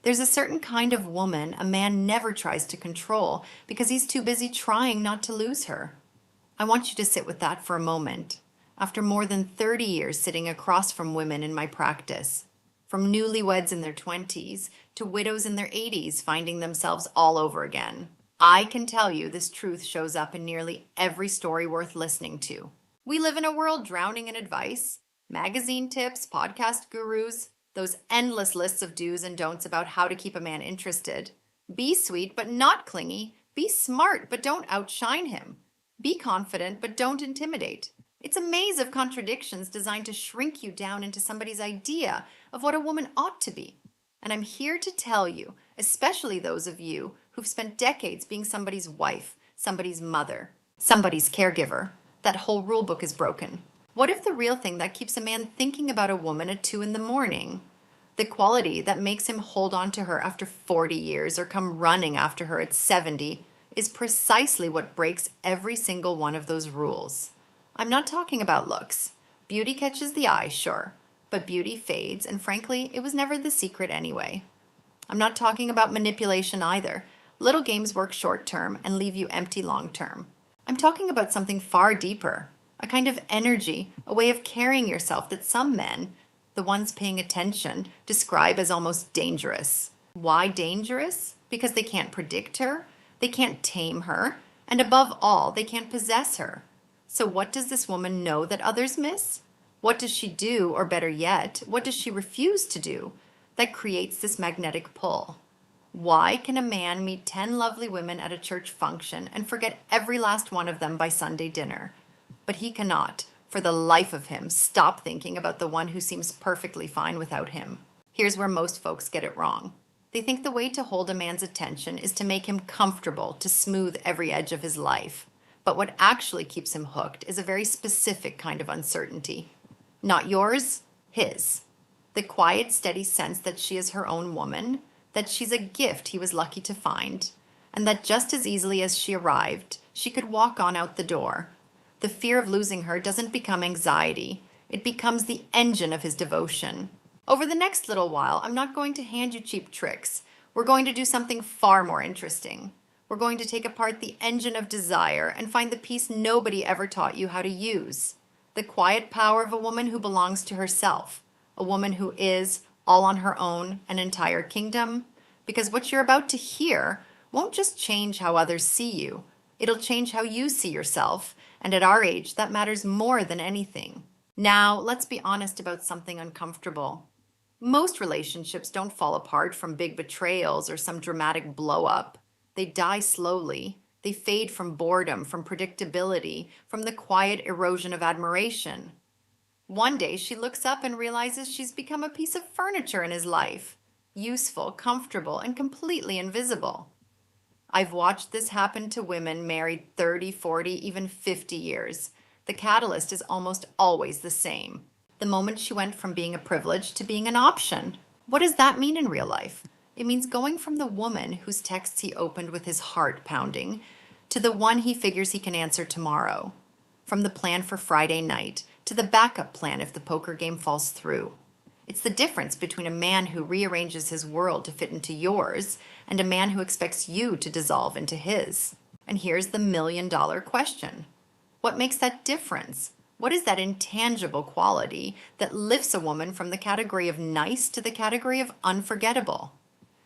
There's a certain kind of woman a man never tries to control because he's too busy trying not to lose her. I want you to sit with that for a moment. After more than 30 years sitting across from women in my practice, from newlyweds in their 20s to widows in their 80s finding themselves all over again, I can tell you this truth shows up in nearly every story worth listening to. We live in a world drowning in advice, magazine tips, podcast gurus, those endless lists of do's and don'ts about how to keep a man interested. Be sweet but not clingy. Be smart but don't outshine him. Be confident but don't intimidate. It's a maze of contradictions designed to shrink you down into somebody's idea of what a woman ought to be. And I'm here to tell you, especially those of you who've spent decades being somebody's wife, somebody's mother, somebody's caregiver, that whole rulebook is broken. What if the real thing that keeps a man thinking about a woman at 2 in the morning, the quality that makes him hold on to her after 40 years or come running after her at 70, is precisely what breaks every single one of those rules? I'm not talking about looks. Beauty catches the eye, sure, but beauty fades, and frankly, it was never the secret anyway. I'm not talking about manipulation either. Little games work short term and leave you empty long term. I'm talking about something far deeper, a kind of energy, a way of carrying yourself that some men, the ones paying attention, describe as almost dangerous. Why dangerous? Because they can't predict her, they can't tame her, and above all, they can't possess her. So what does this woman know that others miss? What does she do, or better yet, what does she refuse to do that creates this magnetic pull? Why can a man meet 10 lovely women at a church function and forget every last one of them by Sunday dinner? But he cannot, for the life of him, stop thinking about the one who seems perfectly fine without him. Here's where most folks get it wrong. They think the way to hold a man's attention is to make him comfortable, to smooth every edge of his life. But what actually keeps him hooked is a very specific kind of uncertainty. Not yours, his. The quiet, steady sense that she is her own woman, that she's a gift he was lucky to find, and that just as easily as she arrived, she could walk on out the door. The fear of losing her doesn't become anxiety. It becomes the engine of his devotion. Over the next little while, I'm not going to hand you cheap tricks. We're going to do something far more interesting. We're going to take apart the engine of desire and find the piece nobody ever taught you how to use. The quiet power of a woman who belongs to herself. A woman who is, all on her own, an entire kingdom. Because what you're about to hear won't just change how others see you. It'll change how you see yourself. And at our age, that matters more than anything. Now, let's be honest about something uncomfortable. Most relationships don't fall apart from big betrayals or some dramatic blow-up. They die slowly. They fade from boredom, from predictability, from the quiet erosion of admiration. One day she looks up and realizes she's become a piece of furniture in his life. Useful, comfortable, and completely invisible. I've watched this happen to women married 30, 40, even 50 years. The catalyst is almost always the same. The moment she went from being a privilege to being an option. What does that mean in real life? It means going from the woman whose texts he opened with his heart pounding to the one he figures he can answer tomorrow. From the plan for Friday night to the backup plan if the poker game falls through. It's the difference between a man who rearranges his world to fit into yours and a man who expects you to dissolve into his. And here's the million-dollar question. What makes that difference? What is that intangible quality that lifts a woman from the category of nice to the category of unforgettable?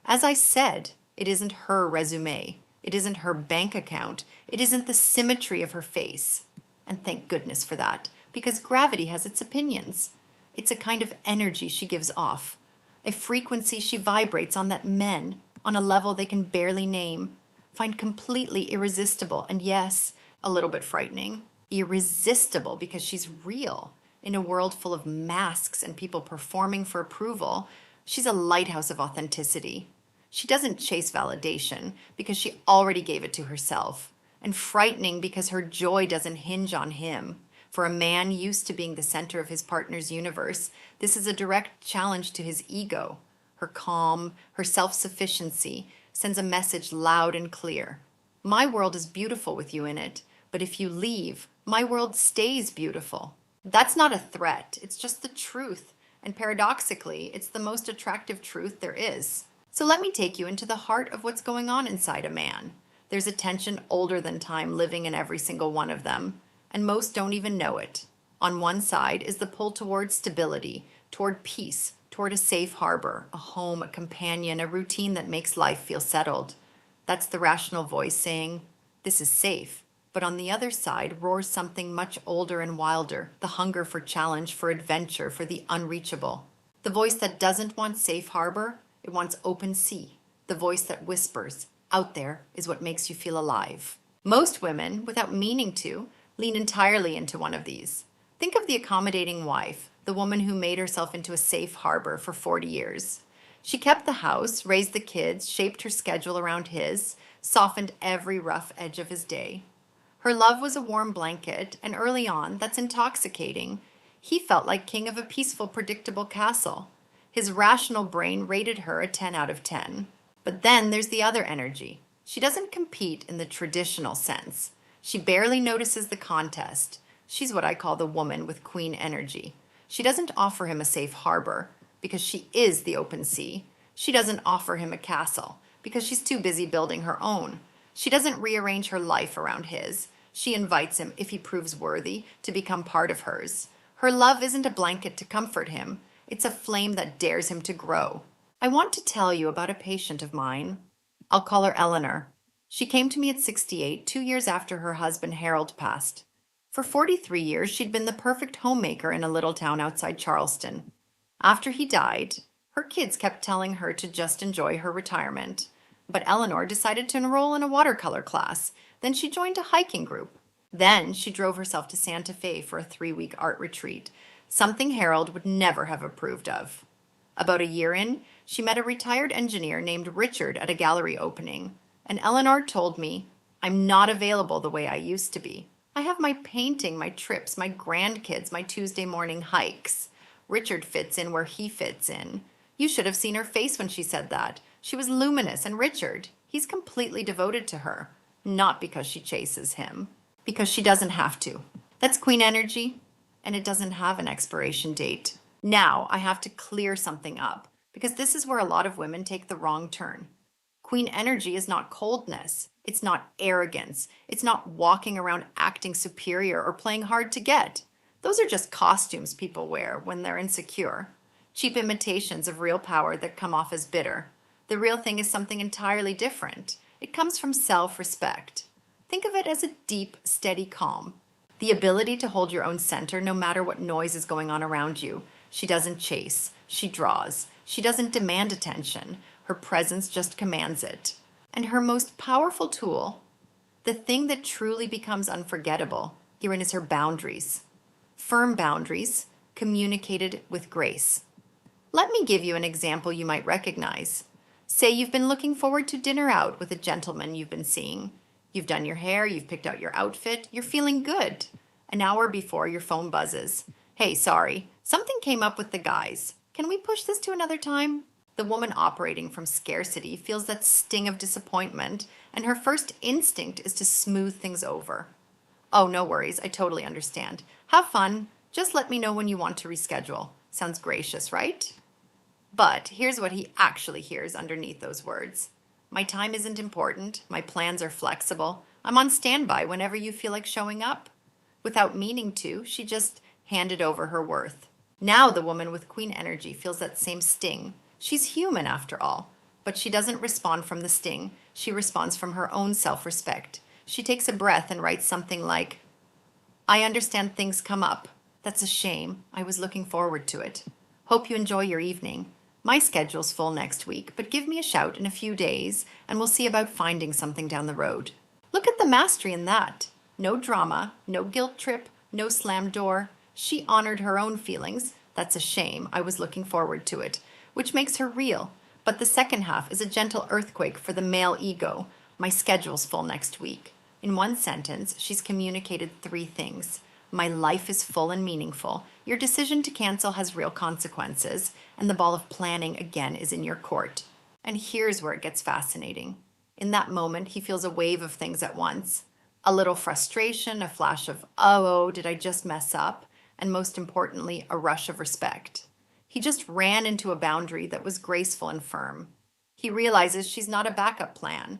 As I said, it isn't her resume. It isn't her bank account. It isn't the symmetry of her face. And thank goodness for that, because gravity has its opinions. It's a kind of energy she gives off, a frequency she vibrates on that men, on a level they can barely name, find completely irresistible and, yes, a little bit frightening. Irresistible because she's real. In a world full of masks and people performing for approval, she's a lighthouse of authenticity. She doesn't chase validation because she already gave it to herself. And frightening because her joy doesn't hinge on him. For a man used to being the center of his partner's universe, this is a direct challenge to his ego. Her calm, her self-sufficiency sends a message loud and clear. My world is beautiful with you in it, but if you leave, my world stays beautiful. That's not a threat, it's just the truth. And paradoxically, it's the most attractive truth there is. So let me take you into the heart of what's going on inside a man. There's a tension older than time living in every single one of them, and most don't even know it. On one side is the pull toward stability, toward peace, toward a safe harbor, a home, a companion, a routine that makes life feel settled. That's the rational voice saying, "This is safe." But on the other side roars something much older and wilder, the hunger for challenge, for adventure, for the unreachable. The voice that doesn't want safe harbor, it wants open sea. The voice that whispers, "Out there is what makes you feel alive." Most women, without meaning to, lean entirely into one of these. Think of the accommodating wife, the woman who made herself into a safe harbor for 40 years. She kept the house, raised the kids, shaped her schedule around his, softened every rough edge of his day. Her love was a warm blanket, and early on, that's intoxicating. He felt like king of a peaceful, predictable castle. His rational brain rated her a 10 out of 10. But then there's the other energy. She doesn't compete in the traditional sense. She barely notices the contest. She's what I call the woman with queen energy. She doesn't offer him a safe harbor because she is the open sea. She doesn't offer him a castle because she's too busy building her own. She doesn't rearrange her life around his. She invites him, if he proves worthy, to become part of hers. Her love isn't a blanket to comfort him. It's a flame that dares him to grow. I want to tell you about a patient of mine. I'll call her Eleanor. She came to me at 68, 2 years after her husband Harold passed. For 43 years, she'd been the perfect homemaker in a little town outside Charleston. After he died, her kids kept telling her to just enjoy her retirement. But Eleanor decided to enroll in a watercolor class. Then she joined a hiking group. Then she drove herself to Santa Fe for a 3-week art retreat, something Harold would never have approved of. About a year in, she met a retired engineer named Richard at a gallery opening, and Eleanor told me, "I'm not available the way I used to be. I have my painting, my trips, my grandkids, my Tuesday morning hikes. Richard fits in where he fits in." You should have seen her face when she said that. She was luminous, and Richard, he's completely devoted to her. Not because she chases him, because she doesn't have to. That's queen energy, and it doesn't have an expiration date. Now I have to clear something up, because this is where a lot of women take the wrong turn. Queen energy is not coldness. It's not arrogance. It's not walking around acting superior or playing hard to get. Those are just costumes people wear when they're insecure. Cheap imitations of real power that come off as bitter. The real thing is something entirely different. It comes from self-respect. Think of it as a deep, steady calm. The ability to hold your own center no matter what noise is going on around you. She doesn't chase. She draws. She doesn't demand attention. Her presence just commands it. And her most powerful tool, the thing that truly becomes unforgettable, herein is her boundaries. Firm boundaries, communicated with grace. Let me give you an example you might recognize. Say you've been looking forward to dinner out with a gentleman you've been seeing. You've done your hair, you've picked out your outfit, you're feeling good. An hour before, your phone buzzes. "Hey, sorry, something came up with the guys. Can we push this to another time?" The woman operating from scarcity feels that sting of disappointment, and her first instinct is to smooth things over. "Oh, no worries, I totally understand. Have fun. Just let me know when you want to reschedule." Sounds gracious, right? But here's what he actually hears underneath those words. "My time isn't important. My plans are flexible. I'm on standby whenever you feel like showing up." Without meaning to, she just handed over her worth. Now the woman with queen energy feels that same sting. She's human after all, but she doesn't respond from the sting. She responds from her own self-respect. She takes a breath and writes something like, "I understand things come up. That's a shame. I was looking forward to it. Hope you enjoy your evening. My schedule's full next week, but give me a shout in a few days and we'll see about finding something down the road." Look at the mastery in that. No drama, no guilt trip, no slam door. She honored her own feelings. "That's a shame. I was looking forward to it," which makes her real. But the second half is a gentle earthquake for the male ego. "My schedule's full next week." In one sentence, she's communicated 3 things. My life is full and meaningful. Your decision to cancel has real consequences, and the ball of planning again is in your court. And here's where it gets fascinating. In that moment, he feels a wave of things at once. A little frustration, a flash of, oh, did I just mess up? And most importantly, a rush of respect. He just ran into a boundary that was graceful and firm. He realizes she's not a backup plan.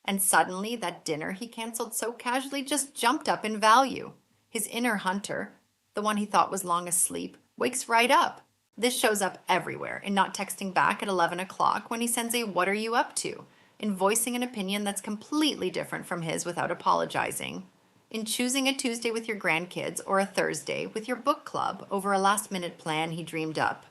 And suddenly, that dinner he canceled so casually just jumped up in value. His inner hunter, the one he thought was long asleep, wakes right up. This shows up everywhere, in not texting back at 11 o'clock when he sends a "what are you up to?" in voicing an opinion that's completely different from his without apologizing, in choosing a Tuesday with your grandkids or a Thursday with your book club over a last-minute plan he dreamed up.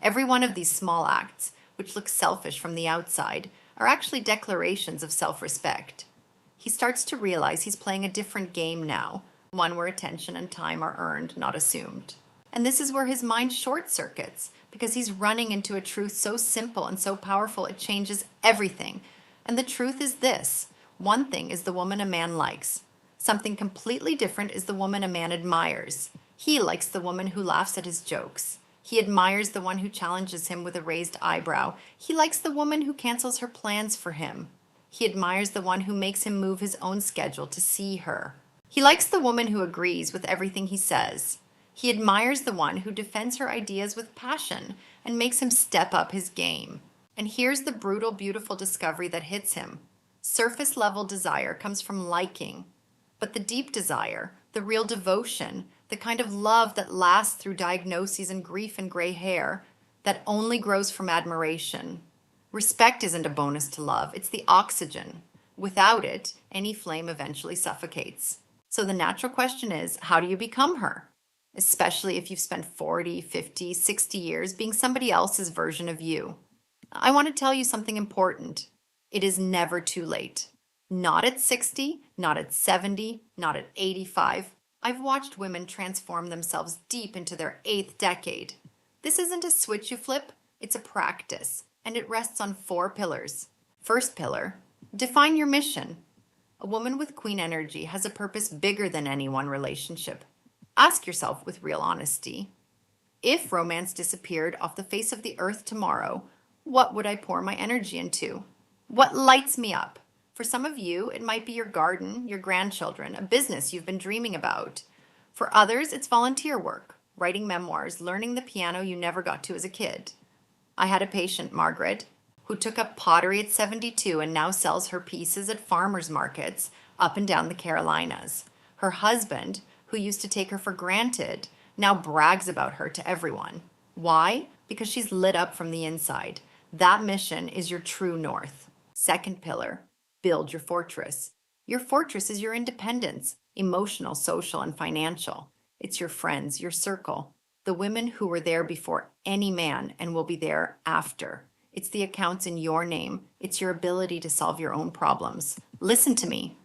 Every one of these small acts, which look selfish from the outside, are actually declarations of self-respect. He starts to realize he's playing a different game now, one where attention and time are earned, not assumed. And this is where his mind short circuits, because he's running into a truth so simple and so powerful it changes everything. And the truth is this: one thing is the woman a man likes. Something completely different is the woman a man admires. He likes the woman who laughs at his jokes. He admires the one who challenges him with a raised eyebrow. He likes the woman who cancels her plans for him. He admires the one who makes him move his own schedule to see her. He likes the woman who agrees with everything he says. He admires the one who defends her ideas with passion and makes him step up his game. And here's the brutal, beautiful discovery that hits him. Surface level desire comes from liking. But the deep desire, the real devotion, the kind of love that lasts through diagnoses and grief and gray hair, that only grows from admiration. Respect isn't a bonus to love, it's the oxygen. Without it, any flame eventually suffocates. So the natural question is, how do you become her? Especially if you've spent 40, 50, 60 years being somebody else's version of you. I want to tell you something important. It is never too late. Not at 60, not at 70, not at 85. I've watched women transform themselves deep into their 8th decade. This isn't a switch you flip, it's a practice, and it rests on 4 pillars. First pillar, define your mission. A woman with queen energy has a purpose bigger than any one relationship. Ask yourself with real honesty, if romance disappeared off the face of the earth tomorrow, what would I pour my energy into? What lights me up? For some of you, it might be your garden, your grandchildren, a business you've been dreaming about. For others, it's volunteer work, writing memoirs, learning the piano you never got to as a kid. I had a patient, Margaret, who took up pottery at 72 and now sells her pieces at farmers markets up and down the Carolinas. Her husband, who used to take her for granted, now brags about her to everyone. Why? Because she's lit up from the inside. That mission is your true north. Second pillar, build your fortress. Your fortress is your independence, emotional, social, and financial. It's your friends, your circle, the women who were there before any man and will be there after. It's the accounts in your name. It's your ability to solve your own problems. Listen to me.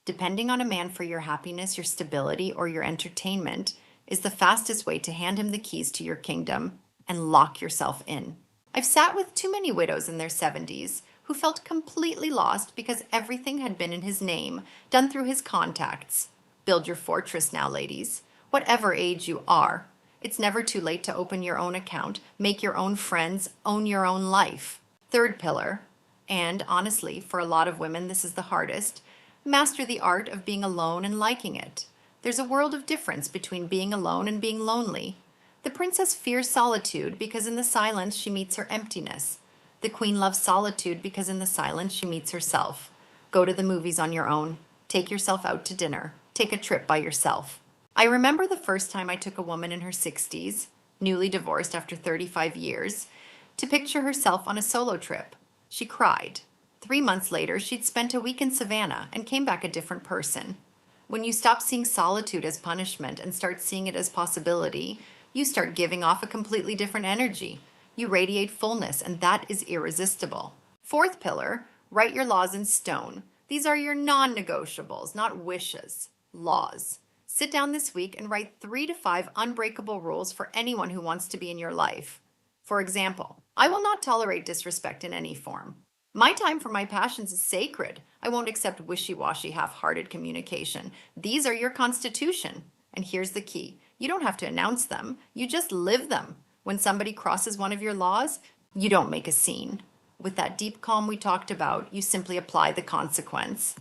Depending on a man for your happiness, your stability, or your entertainment is the fastest way to hand him the keys to your kingdom and lock yourself in. I've sat with too many widows in their 70s who felt completely lost because everything had been in his name, done through his contacts. Build your fortress now, ladies. Whatever age you are, it's never too late to open your own account, make your own friends, own your own life. Third pillar, and honestly, for a lot of women, this is the hardest, master the art of being alone and liking it. There's a world of difference between being alone and being lonely. The princess fears solitude because in the silence she meets her emptiness. The queen loves solitude because in the silence she meets herself. Go to the movies on your own. Take yourself out to dinner. Take a trip by yourself. I remember the first time I took a woman in her 60s, newly divorced after 35 years, to picture herself on a solo trip. She cried. 3 months later, she'd spent a week in Savannah and came back a different person. When you stop seeing solitude as punishment and start seeing it as possibility, you start giving off a completely different energy. You radiate fullness, and that is irresistible. Fourth pillar, write your laws in stone. These are your non-negotiables, not wishes. Laws. Sit down this week and write 3 to 5 unbreakable rules for anyone who wants to be in your life. For example, I will not tolerate disrespect in any form. My time for my passions is sacred. I won't accept wishy-washy, half-hearted communication. These are your constitution. And here's the key. You don't have to announce them. You just live them. When somebody crosses one of your laws, you don't make a scene. With that deep calm we talked about, you simply apply the consequence.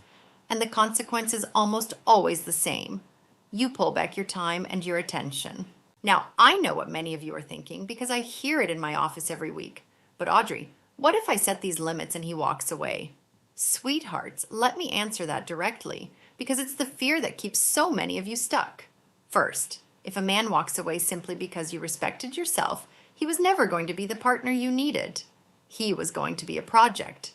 And the consequence is almost always the same. You pull back your time and your attention. Now, I know what many of you are thinking because I hear it in my office every week. But Audrey, What if I set these limits and he walks away? Sweethearts, let me answer that directly, because it's the fear that keeps so many of you stuck. First, if a man walks away simply because you respected yourself, he was never going to be the partner you needed. He was going to be a project.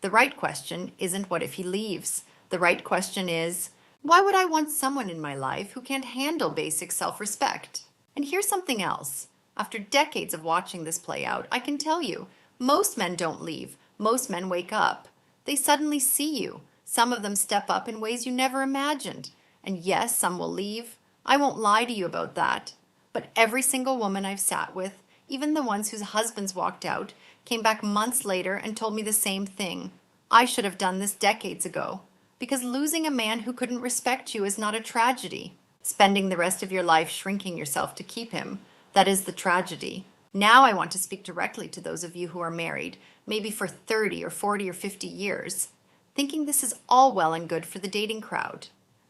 The right question isn't what if he leaves. The right question is, why would I want someone in my life who can't handle basic self-respect? And here's something else. After decades of watching this play out, I can tell you, most men don't leave. Most men wake up. They suddenly see you. Some of them step up in ways you never imagined. And yes, some will leave. I won't lie to you about that. But every single woman I've sat with, even the ones whose husbands walked out, came back months later and told me the same thing. I should have done this decades ago. Because losing a man who couldn't respect you is not a tragedy. Spending the rest of your life shrinking yourself to keep him, that is the tragedy. Now I want to speak directly to those of you who are married, maybe for 30 or 40 or 50 years, thinking this is all well and good for the dating crowd.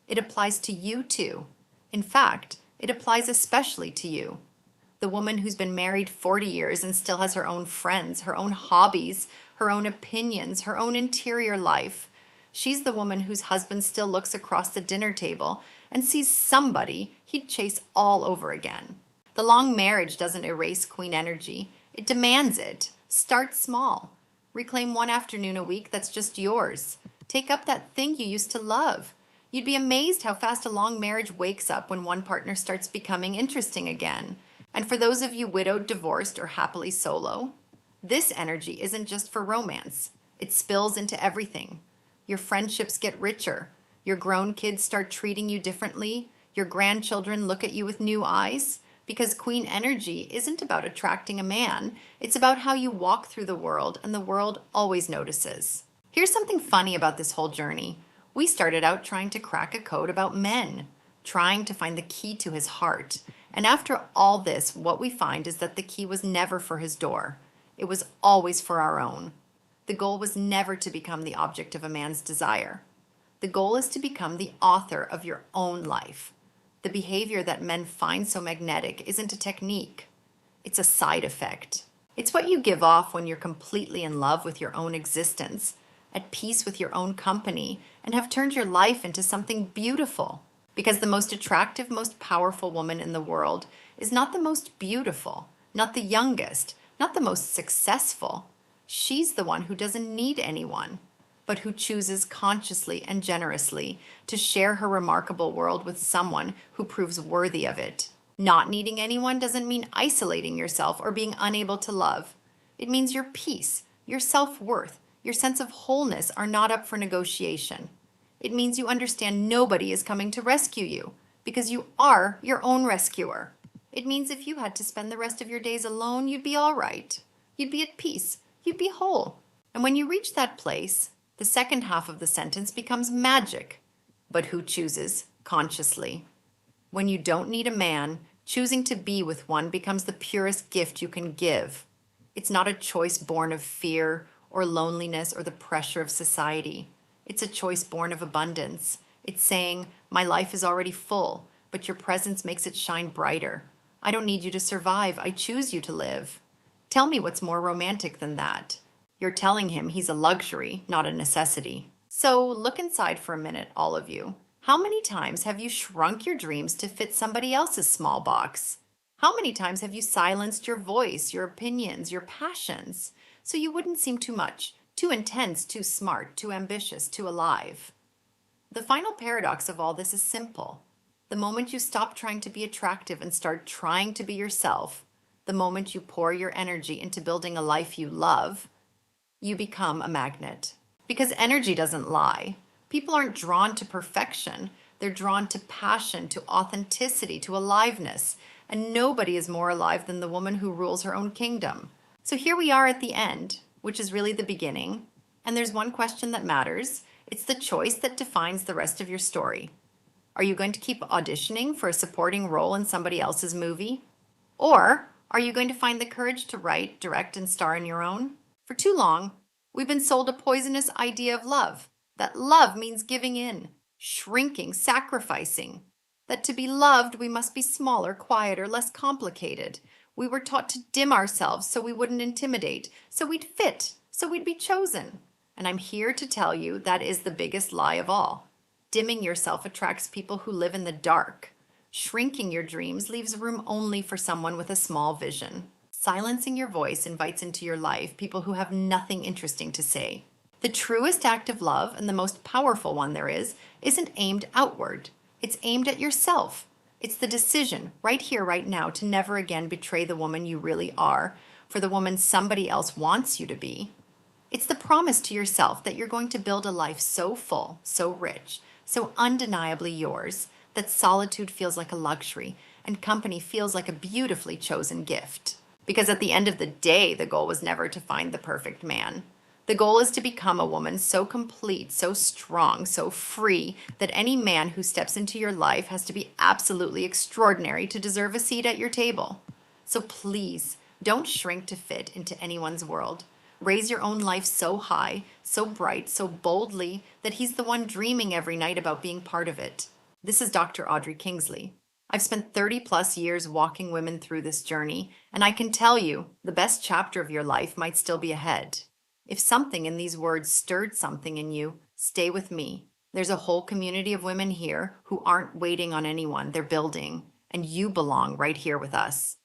It applies to you too. In fact, it applies especially to you. The woman who's been married 40 years and still has her own friends, her own hobbies, her own opinions, her own interior life. She's the woman whose husband still looks across the dinner table and sees somebody he'd chase all over again. The long marriage doesn't erase queen energy. It demands it. Start small. Reclaim one afternoon a week that's just yours. Take up that thing you used to love. You'd be amazed how fast a long marriage wakes up when one partner starts becoming interesting again. And for those of you widowed, divorced, or happily solo, this energy isn't just for romance. It spills into everything. Your friendships get richer. Your grown kids start treating you differently. Your grandchildren look at you with new eyes. Because queen energy isn't about attracting a man. It's about how you walk through the world, and the world always notices. Here's something funny about this whole journey. We started out trying to crack a code about men, trying to find the key to his heart. And after all this, what we find is that the key was never for his door. It was always for our own. The goal was never to become the object of a man's desire. The goal is to become the author of your own life. The behavior that men find so magnetic isn't a technique. It's a side effect. It's what you give off when you're completely in love with your own existence, at peace with your own company, and have turned your life into something beautiful. Because the most attractive, most powerful woman in the world is not the most beautiful, not the youngest, not the most successful. She's the one who doesn't need anyone, but who chooses consciously and generously to share her remarkable world with someone who proves worthy of it. Not needing anyone doesn't mean isolating yourself or being unable to love. It means your peace, your self-worth, your sense of wholeness are not up for negotiation. It means you understand nobody is coming to rescue you, because you are your own rescuer. It means if you had to spend the rest of your days alone, you'd be all right. You'd be at peace. You'd be whole. And when you reach that place, the second half of the sentence becomes magic. But who chooses consciously? When you don't need a man, choosing to be with one becomes the purest gift you can give. It's not a choice born of fear or loneliness or the pressure of society. It's a choice born of abundance. It's saying, my life is already full, but your presence makes it shine brighter. I don't need you to survive. I choose you to live. Tell me what's more romantic than that. You're telling him he's a luxury, not a necessity. So look inside for a minute, all of you. How many times have you shrunk your dreams to fit somebody else's small box? How many times have you silenced your voice, your opinions, your passions, so you wouldn't seem too much, too intense, too smart, too ambitious, too alive? The final paradox of all this is simple. The moment you stop trying to be attractive and start trying to be yourself, the moment you pour your energy into building a life you love, you become a magnet. Because energy doesn't lie. People aren't drawn to perfection. They're drawn to passion, to authenticity, to aliveness. And nobody is more alive than the woman who rules her own kingdom. So here we are at the end, which is really the beginning. And there's one question that matters. It's the choice that defines the rest of your story. Are you going to keep auditioning for a supporting role in somebody else's movie? Or are you going to find the courage to write, direct, and star in your own? For too long, we've been sold a poisonous idea of love. That love means giving in, shrinking, sacrificing. That to be loved, we must be smaller, quieter, less complicated. We were taught to dim ourselves so we wouldn't intimidate, so we'd fit, so we'd be chosen. And I'm here to tell you that is the biggest lie of all. Dimming yourself attracts people who live in the dark. Shrinking your dreams leaves room only for someone with a small vision. Silencing your voice invites into your life people who have nothing interesting to say. The truest act of love, and the most powerful one there is, isn't aimed outward. It's aimed at yourself. It's the decision, right here, right now, to never again betray the woman you really are for the woman somebody else wants you to be. It's the promise to yourself that you're going to build a life so full, so rich, so undeniably yours, that solitude feels like a luxury and company feels like a beautifully chosen gift. Because at the end of the day, the goal was never to find the perfect man. The goal is to become a woman so complete, so strong, so free that any man who steps into your life has to be absolutely extraordinary to deserve a seat at your table. So please, don't shrink to fit into anyone's world. Raise your own life so high, so bright, so boldly that he's the one dreaming every night about being part of it. This is Dr. Audrey Kingsley. I've spent 30 plus years walking women through this journey, and I can tell you the best chapter of your life might still be ahead. If something in these words stirred something in you, stay with me. There's a whole community of women here who aren't waiting on anyone, they're building, and you belong right here with us.